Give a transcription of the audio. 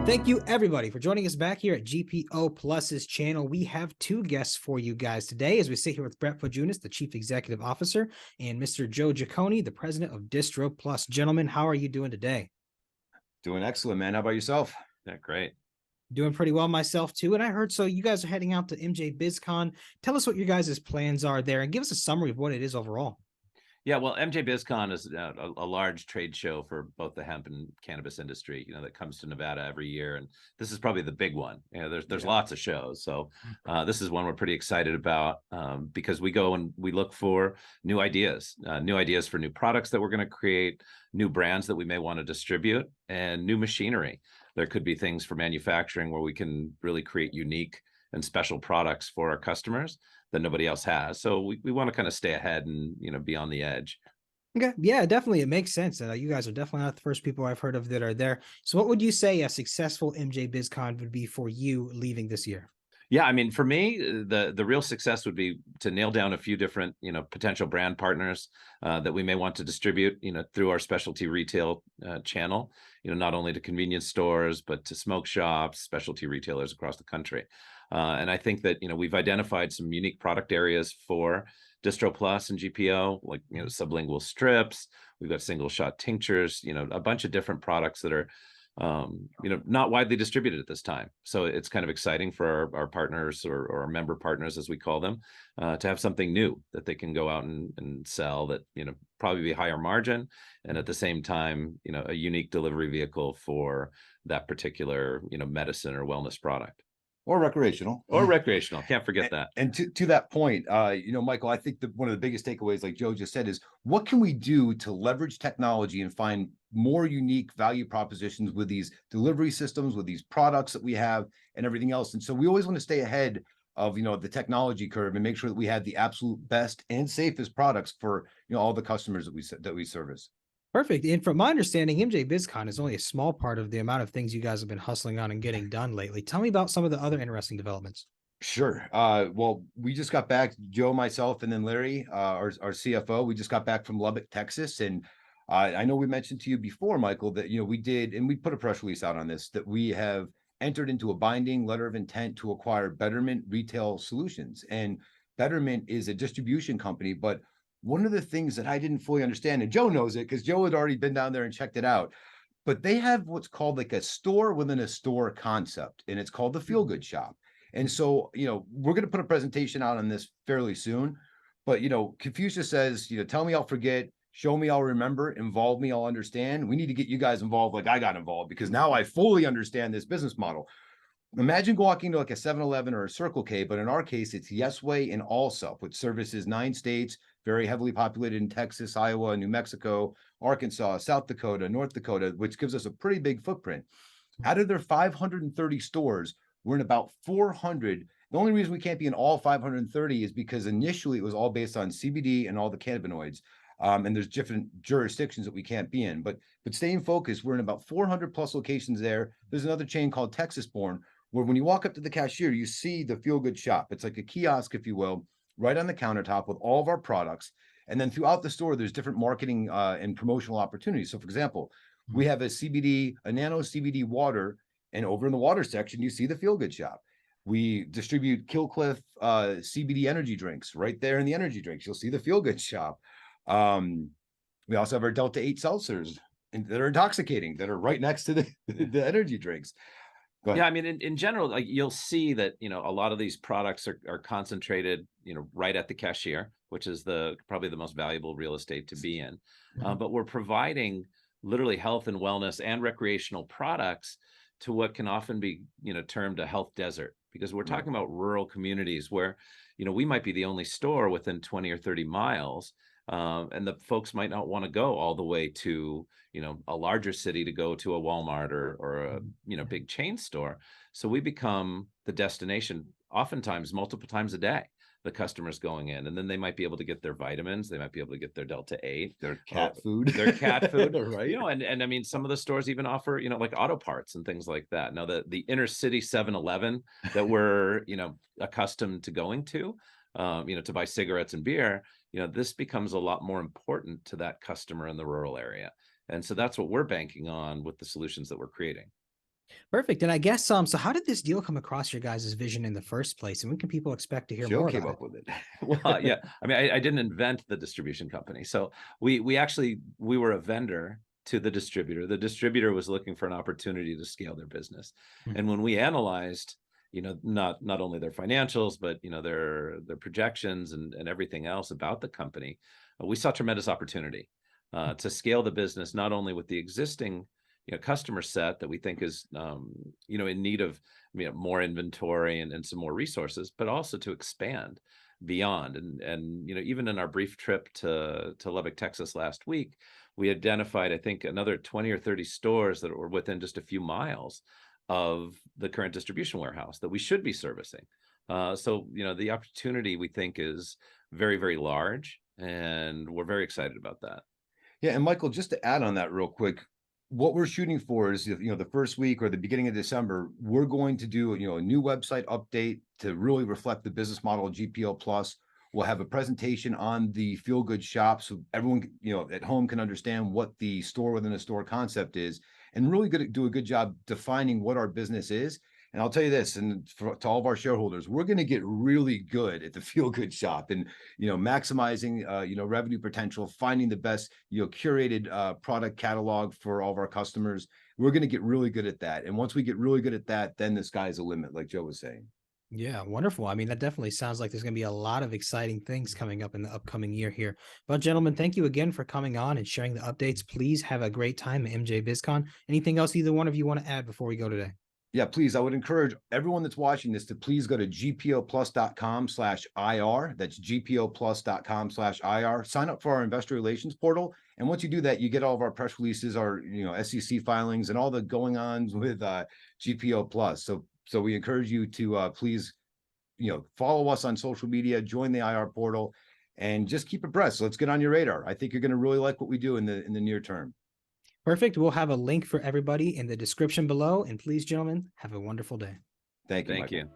Thank you, everybody, for joining us back here at GPO Plus's channel. We have two guests for you guys today as we sit here with Brett Pojunis, the Chief Executive Officer, and Mr. Joe Jaconi, the President of DistroPlus. Gentlemen, how are you doing today? Doing excellent, man. How about yourself? Yeah, great. Doing pretty well myself, too. And I heard so you guys are heading out to MJBizCon. Tell us what your guys' plans are there and give us a summary of what it is overall. Yeah, well, MJ BizCon is a large trade show for both the hemp and cannabis industry, that comes to Nevada every year. And this is probably the big one. There's lots of shows. So this is one we're pretty excited about because we go and we look for new ideas for new products that we're going to create, new brands that we may want to distribute, and new machinery. There could be things for manufacturing where we can really create unique and special products for our customers that nobody else has. So we want to kind of stay ahead and, be on the edge. Okay. Yeah, definitely. It makes sense. You guys are definitely not the first people I've heard of that are there. So what would you say a successful MJ BizCon would be for you leaving this year? Yeah, I mean, for me, the real success would be to nail down a few different, potential brand partners that we may want to distribute, through our specialty retail channel, not only to convenience stores, but to smoke shops, specialty retailers across the country. And I think that, we've identified some unique product areas for DistroPlus and GPO, like, sublingual strips. We've got single shot tinctures, a bunch of different products that are not widely distributed at this time. So it's kind of exciting for our partners or our member partners, as we call them, to have something new that they can go out and sell that, probably be higher margin. And at the same time, a unique delivery vehicle for that particular, medicine or wellness product. Or recreational. Can't forget that. And to that point, Michael, I think one of the biggest takeaways, like Joe just said, is what can we do to leverage technology and find more unique value propositions with these delivery systems, with these products that we have and everything else. And so we always want to stay ahead of, the technology curve and make sure that we have the absolute best and safest products for, all the customers that we service. Perfect. And from my understanding, MJ BizCon is only a small part of the amount of things you guys have been hustling on and getting done lately. Tell me about some of the other interesting developments. Sure. Well, we just got back, Joe, myself, and then Larry, our CFO. We just got back from Lubbock, Texas. And I know we mentioned to you before, Michael, that, we did, and we put a press release out on this, that we have entered into a binding letter of intent to acquire Betterment Retail Solutions. And Betterment is a distribution company, but one of the things that I didn't fully understand, and Joe knows it because Joe had already been down there and checked it out, but they have what's called like a store within a store concept, and it's called the Feel Good Shop. And so, we're going to put a presentation out on this fairly soon, but, Confucius says, tell me I'll forget, show me I'll remember, involve me I'll understand. We need to get you guys involved like I got involved, because now I fully understand this business model. Imagine walking to like a 7-Eleven or a Circle K, but in our case, it's Yesway and Allsup, which services 9 states, very heavily populated in Texas, Iowa, New Mexico, Arkansas, South Dakota, North Dakota, which gives us a pretty big footprint. Out of their 530 stores, we're in about 400. The only reason we can't be in all 530 is because initially it was all based on CBD and all the cannabinoids. And there's different jurisdictions that we can't be in. But staying focused, we're in about 400 plus locations there. There's another chain called Texas Born, where when you walk up to the cashier, you see the Feel Good Shop. It's like a kiosk, if you will, right on the countertop with all of our products. And then throughout the store, there's different marketing and promotional opportunities. So for example, we have a nano CBD water, and over in the water section, you see the Feel Good Shop. We distribute Killcliff CBD energy drinks right there in the energy drinks. You'll see the Feel Good Shop. We also have our Delta 8 seltzers that are intoxicating, that are right next to the energy drinks. Yeah, I mean, in general, like you'll see that, a lot of these products are concentrated, right at the cashier, which is probably the most valuable real estate to be in. But we're providing literally health and wellness and recreational products to what can often be, termed a health desert, because we're talking about rural communities where, we might be the only store within 20 or 30 miles. And the folks might not want to go all the way to, a larger city to go to a Walmart or a, big chain store. So we become the destination, oftentimes multiple times a day, the customers going in, and then they might be able to get their vitamins. They might be able to get their Delta 8, their cat food, right? And I mean, some of the stores even offer, like auto parts and things like that. Now the inner city 7-Eleven that we're, accustomed to going to buy cigarettes and beer, this becomes a lot more important to that customer in the rural area. And so that's what we're banking on with the solutions that we're creating. Perfect. And I guess so how did this deal come across your guys' vision in the first place? And when can people expect to hear Joe more came about it? up with it. Well, yeah. I mean, I didn't invent the distribution company. So we actually we were a vendor to the distributor. The distributor was looking for an opportunity to scale their business. Mhm. And when we analyzed, not only their financials, but their projections and everything else about the company, we saw tremendous opportunity to scale the business, not only with the existing customer set that we think is in need of more inventory and some more resources, but also to expand beyond. And even in our brief trip to Lubbock, Texas last week, we identified, I think, another 20 or 30 stores that were within just a few miles of the current distribution warehouse that we should be servicing. So the opportunity, we think, is very, very large, and we're very excited about that. Yeah, and Michael, just to add on that real quick, what we're shooting for is, the first week or the beginning of December, we're going to do, a new website update to really reflect the business model of GPO Plus. We'll have a presentation on the feel good shop so everyone, at home can understand what the store within a store concept is, and really do a good job defining what our business is. And I'll tell you this, and to all of our shareholders, we're going to get really good at the feel good shop and, maximizing, revenue potential, finding the best, curated product catalog for all of our customers. We're going to get really good at that. And once we get really good at that, then the sky's the limit, like Joe was saying. Yeah, wonderful. I mean, that definitely sounds like there's going to be a lot of exciting things coming up in the upcoming year here. But, gentlemen, thank you again for coming on and sharing the updates. Please have a great time at MJ BizCon. Anything else either one of you want to add before we go today? Yeah, please. I would encourage everyone that's watching this to please go to gpoplus.com/IR. That's gpoplus.com/IR. Sign up for our investor relations portal. And once you do that, you get all of our press releases, our SEC filings, and all the going ons with GPO Plus. So we encourage you to please follow us on social media, join the IR portal, and just keep abreast. So let's get on your radar. I think you're going to really like what we do in the near term. Perfect. We'll have a link for everybody in the description below. And please, gentlemen, have a wonderful day. Thank you. Thank Michael. you.